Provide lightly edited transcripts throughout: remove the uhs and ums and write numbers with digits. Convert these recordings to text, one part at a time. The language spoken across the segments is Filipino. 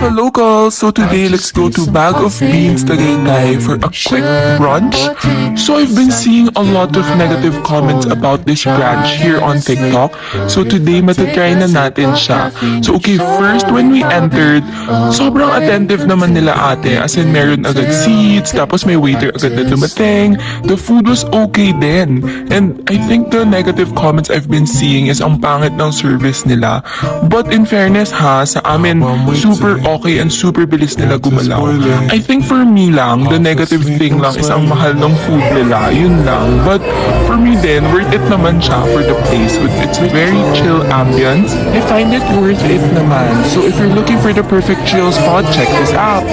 ka-local! So today, let's go to Bag of Beans Tagaytay for a quick brunch. So I've been seeing a lot of negative comments about this branch here on TikTok. So today, matatry na natin siya. So okay, first when we entered, sobrang attentive naman nila ate. As in, meron agad seats, tapos may waiter agad na dumating. The food was okay din. And I think the negative comments I've been seeing is ang pangit ng service nila. But in fairness ha, sa amin, super okay and super bilis nila gumalaw. I think for me lang, the negative thing lang is ang mahal ng food nila. Yun lang. But for me din, worth it naman siya for the place with its very chill ambience. I find it worth it naman. So if you're looking for the perfect chill spot, check this out.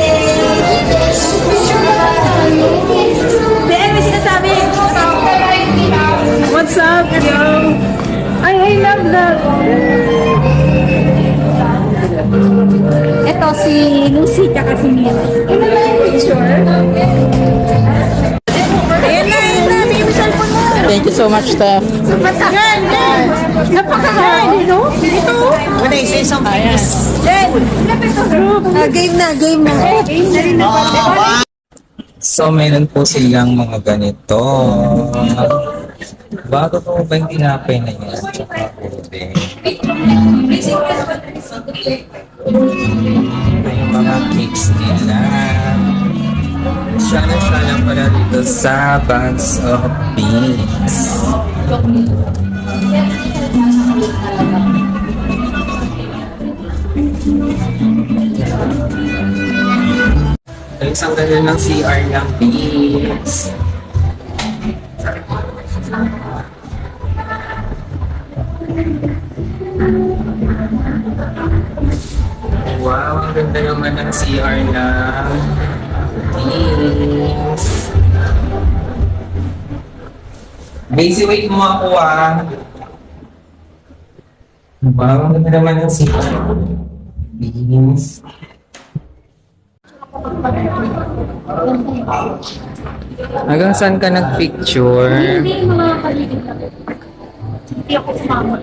What's up, yo? I love that. Ito si Lucy tsaka si Mia. Ano na yung picture? Ayan na, may cellphone mo. Thank you so much, Steph. Yan. Napakahal, no? Ito. When I say something, Game na. so meron po silang mga ganito. Bago po ba yung tinapay na yan? Tsaka ube. Ito yung mga cakes nila. Siya pala dito sa Bags of Beans. Isang ganyan ng CR ng Beans. Wow, ang ganda naman ng CR ng Beans. Basic, wait mo ako ah. Wow, ang ganda naman ng CR. Beans. Hanggang saan ka nag-picture? Hindi ako sumama.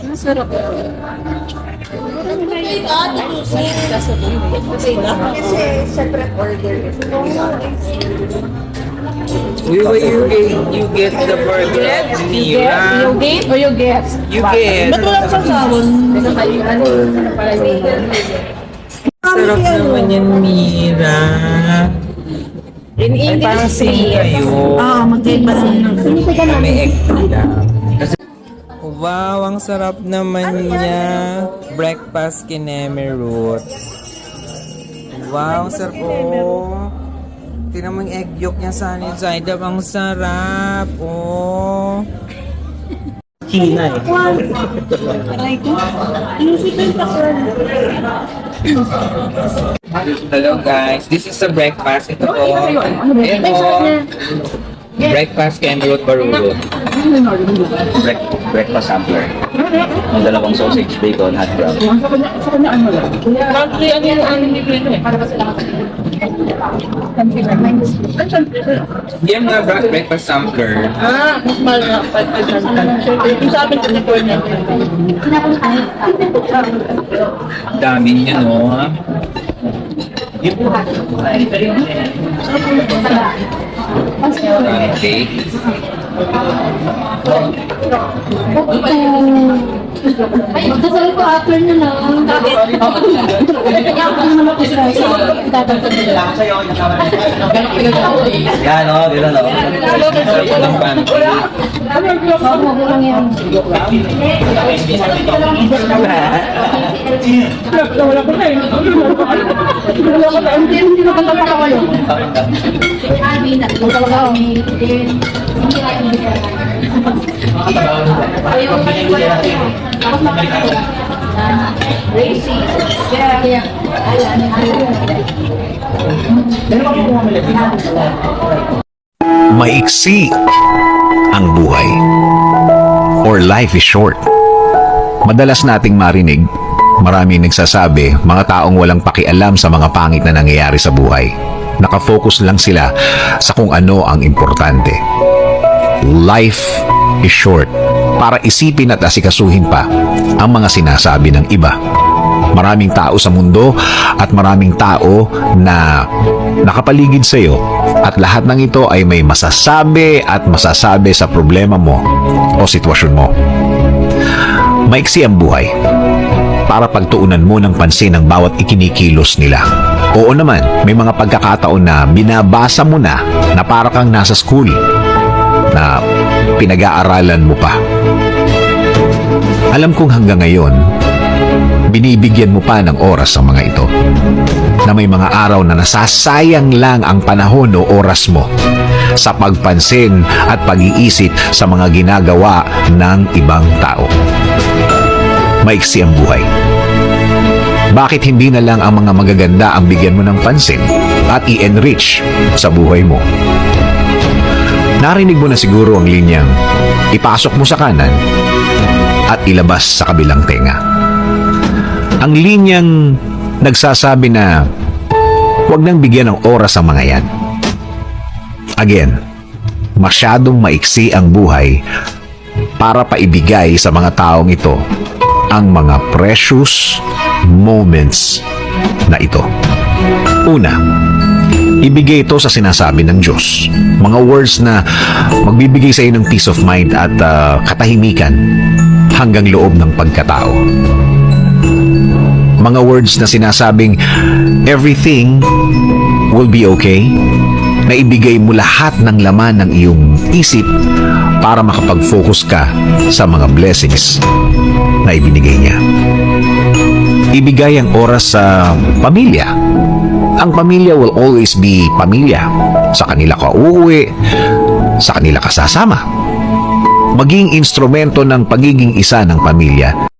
Masarap. Kasi separate order. You get the burger. You get or you get? You get. Ba't walang sasawon? Sarap naman yan, Mira. In English, Parang same kayo. magkaiba sila. May egg lang. Wow, ang sarap naman niya. Breakfast kineme root. Wow, sarap oh. Tingnan mo yung egg yolk niya sa side up. Ang sarap oh. China eh. Aray ko. Inisipin pa ko. Hello guys, this is a breakfast. Ito po. Ayan po. Breakfast kineme root barulot. Breakfast sampler. Ang dalawang sausage, bacon, hot brown. Yan nga breakfast sampler. Mas mahal na. Yung sa amin, Ang dami niya no. Okay. Magdasal ko after na lang. Kaya ako naman ako sila sa tatagtag nila. Yan o, dito no. Walang pantry. Oo, lang yan. Wala ko na eh. Wala ko na. Hindi na kanta pa kayo. Hindi talaga ako. Ayaw ko Maiksi ang buhay or life is short. Madalas nating marinig, maraming nagsasabi, mga taong walang pakialam sa mga pangit na nangyayari sa buhay. Nakafocus lang sila sa kung ano ang importante. Life is short para isipin at asikasuhin pa ang mga sinasabi ng iba. Maraming tao sa mundo at maraming tao na nakapaligid sa iyo at lahat ng ito ay may masasabi at masasabi sa problema mo o sitwasyon mo. Maiksi ang buhay para pagtuunan mo ng pansin ang bawat ikinikilos nila. Oo naman, may mga pagkakataon na binabasa mo na para kang nasa school na pinag-aaralan mo pa. Alam kong hanggang ngayon, binibigyan mo pa ng oras ang mga ito. Na may mga araw na nasasayang lang ang panahon o oras mo sa pagpansin at pag-iisip sa mga ginagawa ng ibang tao. Maiksi ang buhay. Bakit hindi na lang ang mga magaganda ang bigyan mo ng pansin at i-enrich sa buhay mo? Narinig mo na siguro ang linyang ipasok mo sa kanan at ilabas sa kabilang tenga. Ang linyang nagsasabi na huwag nang bigyan ng oras ang mga yan. Again, masyadong maiksi ang buhay para paibigay sa mga taong ito ang mga precious moments na ito. Una, ibigay ito sa sinasabi ng Diyos. Mga words na magbibigay sa iyo ng peace of mind at katahimikan hanggang loob ng pagkatao. Mga words na sinasabing everything will be okay, na ibigay mo lahat ng laman ng iyong isip para makapag-focus ka sa mga blessings na ibinigay niya. Ibigay ang oras sa pamilya. Ang pamilya will always be pamilya. Sa kanila ka uuwi, sa kanila ka sasama. Maging instrumento ng pagiging isa ng pamilya